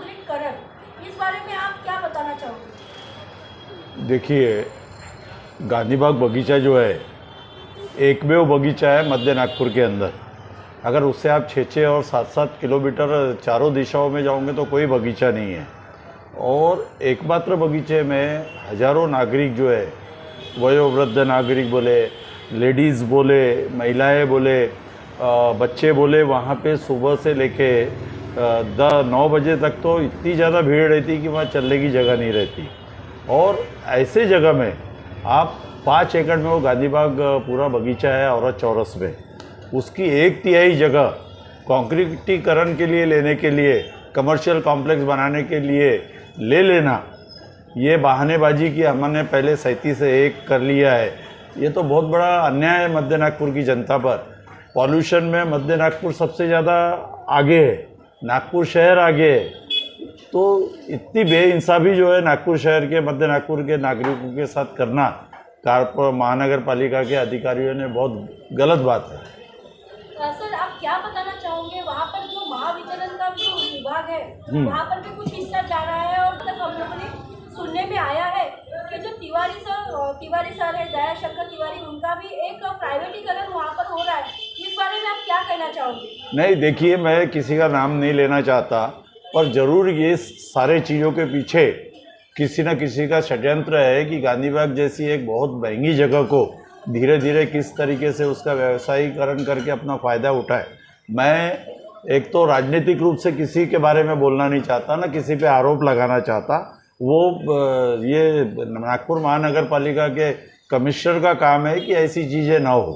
कॉन्क्रीटीकरण, इस बारे में आप क्या बताना चाहोगे? देखिए, गांधीबाग बगीचा जो है एकमेव बगीचा है मध्य नागपुर के अंदर। अगर उससे आप 6-6 और 7-7 किलोमीटर चारों दिशाओं में जाओगे तो कोई बगीचा नहीं है। और एकमात्र बगीचे में हजारों नागरिक जो है, वयोवृद्ध नागरिक बोले, लेडीज़ बोले, महिलाएं बोले, बच्चे बोले, वहाँ पे सुबह से लेके 9 बजे तक तो इतनी ज़्यादा भीड़ रहती कि वहाँ चलने की जगह नहीं रहती। और ऐसे जगह में आप 5 एकड़ में वो गांधीबाग पूरा बगीचा है औरत चौरस में, उसकी 1/3 जगह कंक्रीटीकरण के लिए लेने के लिए, कमर्शियल कॉम्प्लेक्स बनाने के लिए ले लेना, ये बहानेबाजी की हमने पहले 37 कर लिया है। ये तो बहुत बड़ा अन्याय है मध्य नागपुर की जनता पर। पॉल्यूशन में मध्य नागपुर सबसे ज़्यादा आगे है, नागपुर शहर आगे है। तो इतनी बेइंसाफी जो है नागपुर शहर के, मध्य नागपुर के नागरिकों के साथ करना महानगर पालिका के अधिकारियों ने बहुत गलत बात है। सर, आप क्या बताना चाहोगे, वहाँ पर जो महावितरण का जो विभाग है वहाँ पर भी कुछ हिस्सा जा रहा है और तक हम लोगों ने सुनने में आया है कि जो तिवारी सर है, दया शंकर तिवारी, उनका भी एक प्राइवेटीकरण वहाँ पर हो रहा है। इस बारे में आप क्या कहना चाहोगे? नहीं, देखिए, मैं किसी का नाम नहीं लेना चाहता, पर ज़रूर ये सारे चीज़ों के पीछे किसी न किसी का षड्यंत्र है कि गांधीबाग जैसी एक बहुत महंगी जगह को धीरे धीरे किस तरीके से उसका व्यवसायीकरण करके अपना फ़ायदा उठाए। मैं एक तो राजनीतिक रूप से किसी के बारे में बोलना नहीं चाहता, ना किसी पे आरोप लगाना चाहता। वो ये नागपुर महानगर पालिका के कमिश्नर का काम है कि ऐसी चीज़ें ना हो।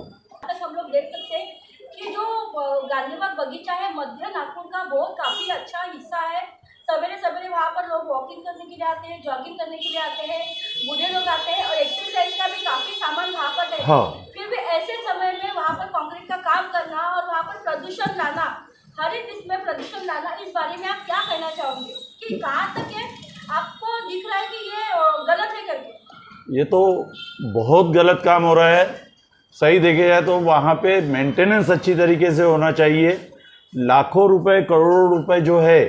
हम लोग देख सकते हैं कि जो गांधीबाग बगीचा है मध्य नागपुर का, बहुत काफ़ी अच्छा हिस्सा है। सवेरे सवेरे वहाँ पर लोग वॉकिंग करने के लिए आते हैं, जॉगिंग करने के लिए आते हैं, बूढ़े लोग आते हैं और एक्सरसाइज का भी काफ़ी सामान वहाँ पर है। हाँ। फिर भी ऐसे समय में वहाँ पर कंक्रीट का काम करना और वहाँ पर प्रदूषण लाना, हर एक इसमें प्रदूषण लाना, इस बारे में आप क्या कहना चाहोगे कि कहाँ तक है आपको दिख रहा है कि ये गलत है करके? ये तो बहुत गलत काम हो रहा है। सही देखे जाए तो वहाँ पे मेंटेनेंस अच्छी तरीके से होना चाहिए। लाखों रुपए, करोड़ों रुपए जो है,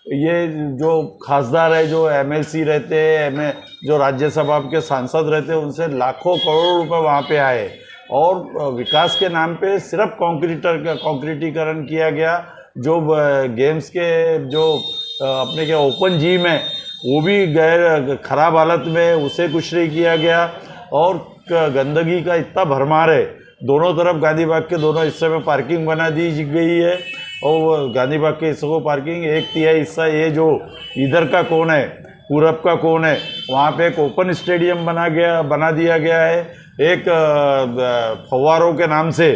ये जो खासदार है, जो एमएलसी रहते हैं, जो राज्यसभा के सांसद रहते हैं, उनसे लाखों करोड़ रुपए वहाँ पे आए और विकास के नाम पे सिर्फ कंक्रीटीकरण किया गया। जो गेम्स के जो अपने के ओपन जिम है वो भी गैर खराब हालत में, उसे कुछ नहीं किया गया। और गंदगी का इतना भरमार है, दोनों तरफ गांधीबाग के दोनों हिस्से में पार्किंग बना दी गई है और गांधीबाग के हिस्से को पार्किंग 1/3 हिस्सा ये जो इधर का कौन है, पूरब का कौन है, वहाँ पे एक ओपन स्टेडियम बना दिया गया है। एक फव्वारों के नाम से,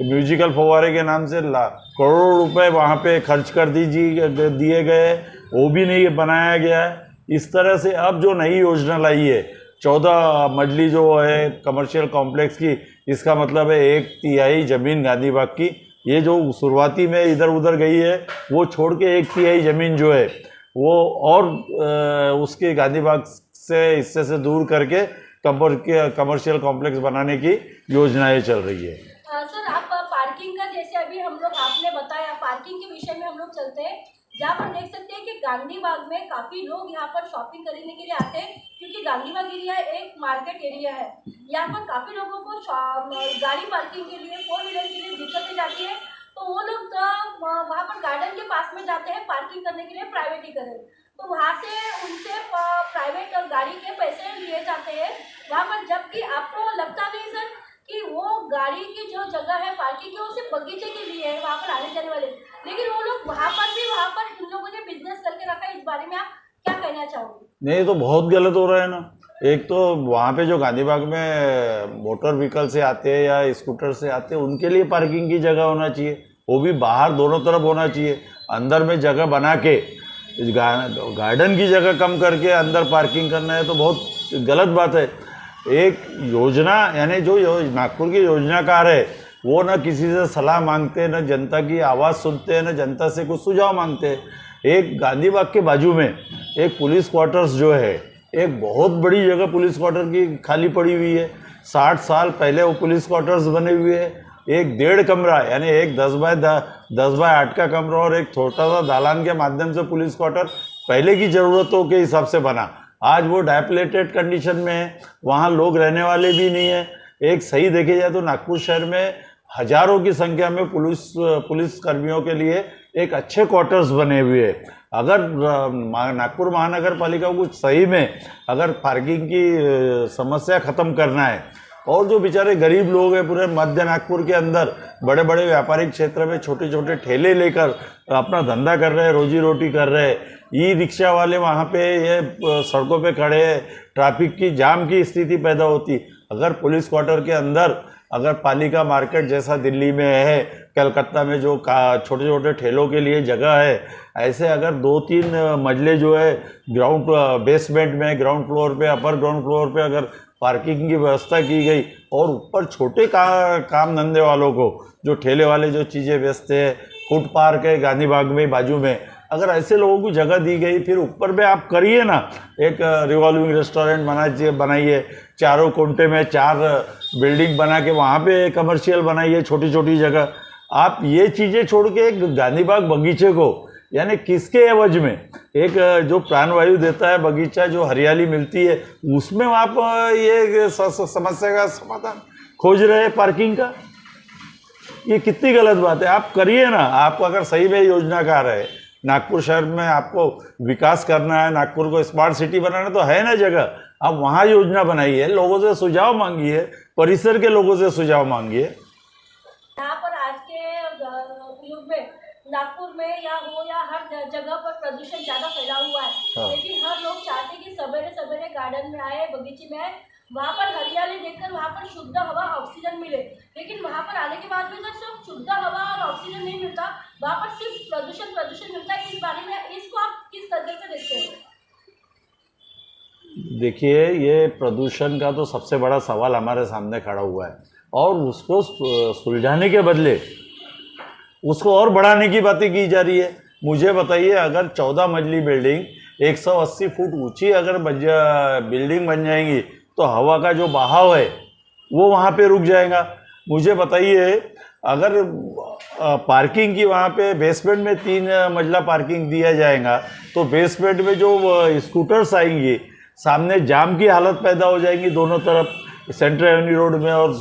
म्यूजिकल फव्वारे के नाम से करोड़ों रुपए वहाँ पे खर्च कर दिए गए, वो भी नहीं बनाया गया है। इस तरह से अब जो नई योजना लाई है 14 मंजिली जो है कमर्शियल कॉम्प्लेक्स की, इसका मतलब है 1/3 ज़मीन गांधीबाग की, ये जो शुरुआती में इधर उधर गई है वो छोड़ के 1/3 ज़मीन जो है वो और उसके गांधीबाग से हिस्से से दूर करके कमर्शियल कॉम्प्लेक्स बनाने की योजनाएं चल रही है। सर, आप पार्किंग का, जैसे अभी हम लोग आपने बताया, पार्किंग के विषय में हम लोग चलते हैं, जहाँ पर देख सकते हैं कि गांधीबाग में काफ़ी लोग यहाँ पर शॉपिंग करने के लिए आते हैं, क्योंकि गांधीबाग एरिया एक मार्केट एरिया है। यहाँ पर काफ़ी लोगों को गाड़ी पार्किंग के लिए, 4 व्हीलर के लिए दिक्कतें जाती है, तो वो लोग वहाँ पर गार्डन के पास में जाते हैं पार्किंग करने के लिए, प्राइवेटीकरण। तो वहाँ से उनसे प्राइवेट गाड़ी के पैसे लिए जाते हैं वहाँ पर, जबकि आपको लगता नहीं सर कि वो गाड़ी की जो जगह है पार्किंग की, वो सिर्फ बगीचे के लिए है, वहाँ पर आने जाने वाले, लेकिन वो लोग वहाँ पर इन लोगों ने बिजनेस करके रखा है। इस बारे में आप क्या कहना चाहोगे? नहीं, तो बहुत गलत हो रहा है ना। एक तो वहाँ पे जो गांधीबाग में मोटर व्हीकल से आते हैं या स्कूटर से आते हैं, उनके लिए पार्किंग की जगह होना चाहिए, वो भी बाहर दोनों तरफ होना चाहिए। अंदर में जगह बना के गार्डन की जगह कम करके अंदर पार्किंग करना है तो बहुत गलत बात है। एक योजना, यानी जो नागपुर के योजनाकार है वो न किसी से सलाह मांगते, न जनता की आवाज़ सुनते हैं, न जनता से कुछ सुझाव मांगते हैं। एक गांधीबाग के बाजू में एक पुलिस क्वार्टर्स जो है, एक बहुत बड़ी जगह पुलिस क्वार्टर की खाली पड़ी हुई है। 60 साल पहले वो पुलिस क्वार्टर्स बने हुए हैं, एक 1.5 कमरा यानी एक 10 बाय 8 का कमरा और एक छोटा सा दालान के माध्यम से पुलिस क्वार्टर पहले की ज़रूरतों के हिसाब से बना। आज वो डायलेटेड कंडीशन में है, वहाँ लोग रहने वाले भी नहीं है। एक सही देखे जाए तो नागपुर शहर में हजारों की संख्या में पुलिस कर्मियों के लिए एक अच्छे क्वार्टर्स बने हुए हैं। अगर नागपुर महानगर पालिका को सही में अगर पार्किंग की समस्या ख़त्म करना है और जो बेचारे गरीब लोग हैं पूरे मध्य नागपुर के अंदर बड़े बड़े व्यापारिक क्षेत्र में छोटे छोटे ठेले लेकर अपना धंधा कर रहे हैं, रोजी रोटी कर रहे हैं, ई रिक्शा वाले वहाँ पे ये सड़कों पे खड़े हैं, ट्रैफिक की जाम की स्थिति पैदा होती। अगर पुलिस क्वार्टर के अंदर अगर पालिका मार्केट जैसा दिल्ली में है, कलकत्ता में जो छोटे छोटे ठेलों के लिए जगह है, ऐसे अगर 2-3 मंजिले जो है ग्राउंड बेसमेंट में, ग्राउंड फ्लोर पे, अपर ग्राउंड फ्लोर पे अगर पार्किंग की व्यवस्था की गई और ऊपर छोटे काम धंधे वालों को जो ठेले वाले जो चीज़ें बेचते हैं, फूड पार्क है गांधी बाग में बाजू में, अगर ऐसे लोगों को जगह दी गई, फिर ऊपर में आप करिए ना एक रिवॉल्विंग रेस्टोरेंट बनाइए, चारों कोंटे में 4 बिल्डिंग बना के वहाँ पे कमर्शियल बनाइए छोटी छोटी जगह। आप ये चीज़ें छोड़ के एक गांधी बाग बगीचे को यानी किसके एवज में एक जो प्राणवायु देता है बगीचा, जो हरियाली मिलती है, उसमें आप ये समस्या का समाधान खोज रहे हैं पार्किंग का, ये कितनी गलत बात है। आप करिए ना, आपको अगर सही में योजनाकार है, नागपुर शहर में आपको विकास करना है, नागपुर को स्मार्ट सिटी बनाना तो है ना जगह, आप वहाँ योजना बनाइए, लोगों से सुझाव मांगिए, परिसर के लोगों से सुझाव मांगिए। यहाँ पर आज के युग में नागपुर में या हर जगह पर प्रदूषण ज़्यादा फैला हुआ है। हाँ। लेकिन हर लोग चाहते हैं कि सवेरे सवेरे गार्डन में आए, बगीचे में आए, वहाँ पर हरियाली देखकर वहाँ पर शुद्ध हवा ऑक्सीजन मिले। लेकिन वहाँ पर आने के बाद भी जब सिर्फ शुद्ध हवा और ऑक्सीजन नहीं मिलता, वहाँ पर सिर्फ प्रदूषण मिलता है। इस बारे में इसको आप किस तरह से देखते हैं? देखिए, ये प्रदूषण का तो सबसे बड़ा सवाल हमारे सामने खड़ा हुआ है और उसको सुलझाने के बदले उसको और बढ़ाने की बातें की जा रही है। मुझे बताइए, अगर 14 मंजिली बिल्डिंग 180 फुट ऊंची अगर बिल्डिंग बन जाएंगी तो हवा का जो बहाव है वो वहाँ पे रुक जाएगा। मुझे बताइए, अगर पार्किंग की वहाँ पे बेसमेंट में 3 मंजिला पार्किंग दिया जाएगा तो बेसमेंट में जो स्कूटर्स आएंगी, सामने जाम की हालत पैदा हो जाएगी दोनों तरफ, सेंट्रल एवेन्यू रोड में और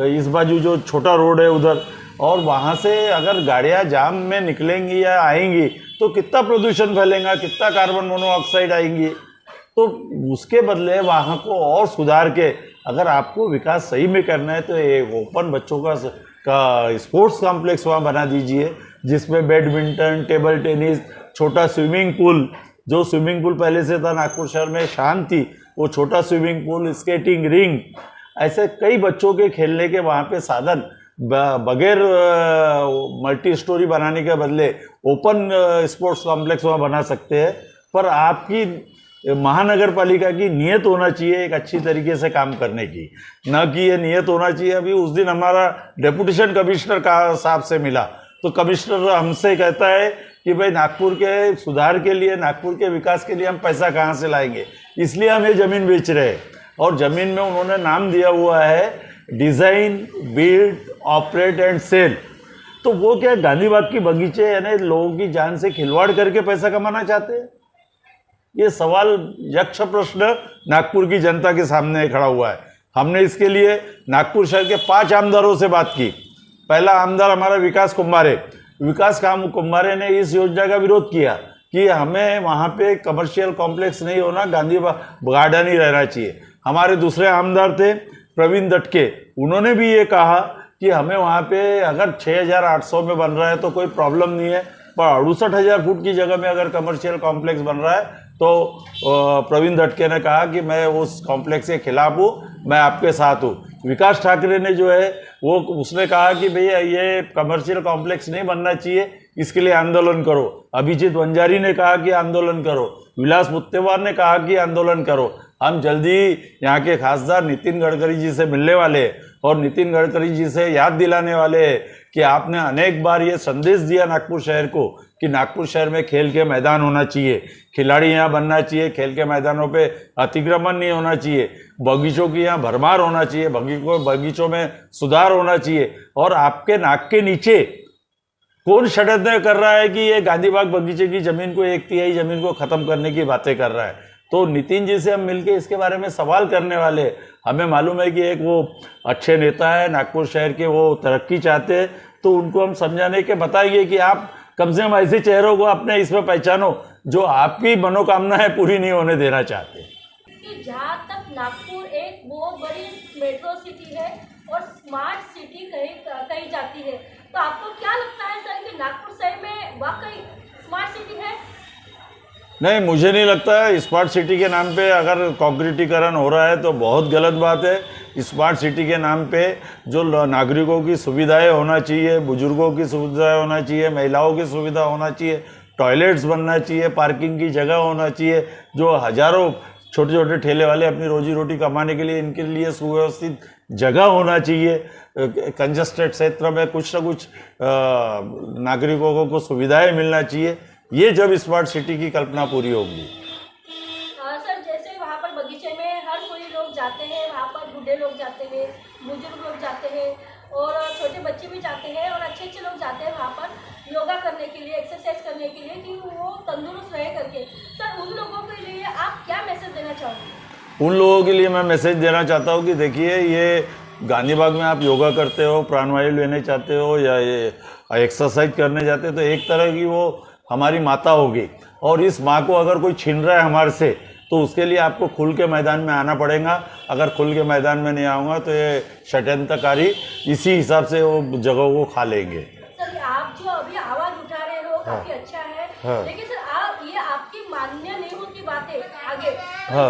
इस बाजू जो छोटा रोड है उधर, और वहाँ से अगर गाड़ियाँ जाम में निकलेंगी या आएंगी तो कितना प्रदूषण फैलेगा, कितना कार्बन मोनोऑक्साइड आएंगी। तो उसके बदले वहाँ को और सुधार के अगर आपको विकास सही में करना है तो एक ओपन बच्चों का स्पोर्ट्स कॉम्प्लेक्स वहाँ बना दीजिए, जिसमें बैडमिंटन, टेबल टेनिस, छोटा स्विमिंग पूल, जो स्विमिंग पूल पहले से था नागपुर शहर में शांत थी, वो छोटा स्विमिंग पूल, स्केटिंग रिंग, ऐसे कई बच्चों के खेलने के वहाँ पे साधन बगैर मल्टी स्टोरी बनाने के बदले ओपन स्पोर्ट्स कॉम्प्लेक्स वहाँ बना सकते हैं। पर आपकी महानगर पालिका की नियत होना चाहिए एक अच्छी तरीके से काम करने की, न कि ये नियत होना चाहिए। अभी उस दिन हमारा डेपुटेशन कमिश्नर का साहब से मिला तो कमिश्नर हमसे कहता है कि भाई नागपुर के सुधार के लिए, नागपुर के विकास के लिए हम पैसा कहाँ से लाएंगे, इसलिए हम ये ज़मीन बेच रहे हैं। और ज़मीन में उन्होंने नाम दिया हुआ है design, build, operate and sell. तो वो क्या गांधी बाग की बगीचे यानी लोगों की जान से खिलवाड़ करके पैसा कमाना चाहते हैं? ये सवाल यक्ष प्रश्न नागपुर की जनता के सामने खड़ा हुआ है। हमने इसके लिए नागपुर शहर के 5 आमदारों से बात की। पहला आमदार हमारा विकास कुम्भारे ने इस योजना का विरोध किया कि हमें वहाँ पे कमर्शियल कॉम्प्लेक्स नहीं होना, गांधी बाग गार्डन ही रहना चाहिए। हमारे दूसरे आमदार थे प्रवीण दटके, उन्होंने भी ये कहा कि हमें वहाँ पे अगर 6800 में बन रहा है तो कोई प्रॉब्लम नहीं है, पर 68,000 फुट की जगह में अगर कमर्शियल कॉम्प्लेक्स बन रहा है तो प्रवीण दटके ने कहा कि मैं उस कॉम्प्लेक्स के खिलाफ हूँ, मैं आपके साथ हूँ। विकास ठाकरे ने जो है वो उसने कहा कि भैया ये कमर्शियल कॉम्प्लेक्स नहीं बनना चाहिए, इसके लिए आंदोलन करो। अभिजीत वंजारी ने कहा कि आंदोलन करो, विलास मुत्तेवार ने कहा कि आंदोलन करो। हम जल्दी यहाँ के खासदार नितिन गडकरी जी से मिलने वाले हैं और नितिन गडकरी जी से याद दिलाने वाले हैं कि आपने अनेक बार ये संदेश दिया नागपुर शहर को कि नागपुर शहर में खेल के मैदान होना चाहिए, खिलाड़ी यहाँ बनना चाहिए, खेल के मैदानों पे अतिक्रमण नहीं होना चाहिए, बगीचों की यहाँ भरमार होना चाहिए, बगीचों में सुधार होना चाहिए। और आपके नाक के नीचे कौन षड्यंत्र कर रहा है कि ये गांधी बाग बगीचे की जमीन को 1/3 जमीन को खत्म करने की बातें कर रहा है। तो नितिन जी से हम मिलके इसके बारे में सवाल करने वाले। हमें मालूम है कि एक वो अच्छे नेता है नागपुर शहर के, वो तरक्की चाहते हैं, तो उनको हम समझाने के बताइए कि आप कम से कम ऐसे चेहरों को अपने इसमें पहचानो जो आपकी मनोकामनाएं पूरी नहीं होने देना चाहते। कि जहाँ तक नागपुर एक बहुत बड़ी मेट्रो सिटी है और स्मार्ट सिटी कही जाती है, तो आपको क्या लगता है सर कि नागपुर शहर में वाकई स्मार्ट सिटी है? नहीं, मुझे नहीं लगता है। स्मार्ट सिटी के नाम पे अगर कॉन्क्रीटीकरण हो रहा है तो बहुत गलत बात है। स्मार्ट सिटी के नाम पे जो नागरिकों की सुविधाएं होना चाहिए, बुजुर्गों की सुविधाएं होना चाहिए, महिलाओं की सुविधा होना चाहिए, टॉयलेट्स बनना चाहिए, पार्किंग की जगह होना चाहिए, जो हजारों छोटे छोटे ठेले वाले अपनी रोजी रोटी कमाने के लिए, इनके लिए सुव्यवस्थित जगह होना चाहिए। कंजस्टेड क्षेत्र में कुछ ना कुछ नागरिकों को सुविधाएं मिलना चाहिए। ये जब स्मार्ट सिटी की कल्पना पूरी होगी। सर जैसे वहाँ पर बगीचे में हर कोई लोग जाते हैं, वहाँ पर बूढ़े लोग जाते हैं, बुजुर्ग लोग जाते हैं और छोटे बच्चे भी जाते हैं और अच्छे अच्छे लोग जाते हैं वहाँ पर योगा करने के लिए, एक्सरसाइज करने के लिए कि वो तंदुरुस्त रहे करके। सर उन लोगों के लिए आप क्या मैसेज देना चाहोगे? उन लोगों के लिए मैं मैसेज देना चाहता हूँ कि देखिए, ये गांधी बाग में आप योगा करते हो, प्राणवायु लेने चाहते हो या ये एक्सरसाइज करने जाते हो, तो एक तरह की वो हमारी माता होगी। और इस माँ को अगर कोई छीन रहा है हमारे से, तो उसके लिए आपको खुल के मैदान में आना पड़ेगा। अगर खुल के मैदान में नहीं आऊँगा तो ये षड्यंत्रकारी इसी हिसाब से वो जगहों को खा लेंगे। सर आप जो अभी आवाज़ उठा रहे हो काफ़ी अच्छा है, लेकिन सर आप ये आपकी मान्य नहीं होती बातें आगे, तो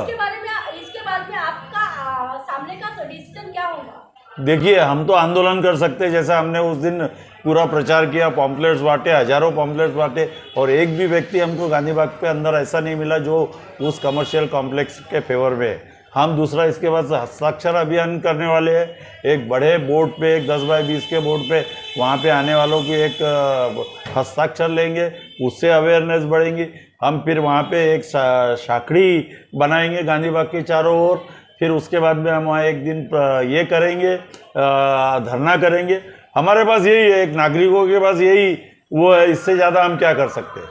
इसके बाद में आपका सामने का डिसीजन क्या होगा? देखिए, हम तो आंदोलन कर सकते हैं, जैसा हमने उस दिन पूरा प्रचार किया, पॉम्पलेट्स बांटे, हजारों पॉम्पलेट्स बांटे, और एक भी व्यक्ति हमको गांधी बाग पे अंदर ऐसा नहीं मिला जो उस कमर्शियल कॉम्प्लेक्स के फेवर में है। हम दूसरा इसके बाद हस्ताक्षर अभियान करने वाले हैं। एक बड़े बोर्ड पे, एक 10 बाय 20 के बोर्ड पे, वहाँ पे आने वालों की एक हस्ताक्षर लेंगे, उससे अवेयरनेस बढ़ेंगी। हम फिर वहाँ पे एक साखड़ी बनाएंगे गांधी बाग के चारों ओर। फिर उसके बाद में हम वहाँ एक दिन ये करेंगे, धरना करेंगे। हमारे पास यही है, एक नागरिकों के पास यही वो है, इससे ज़्यादा हम क्या कर सकते हैं।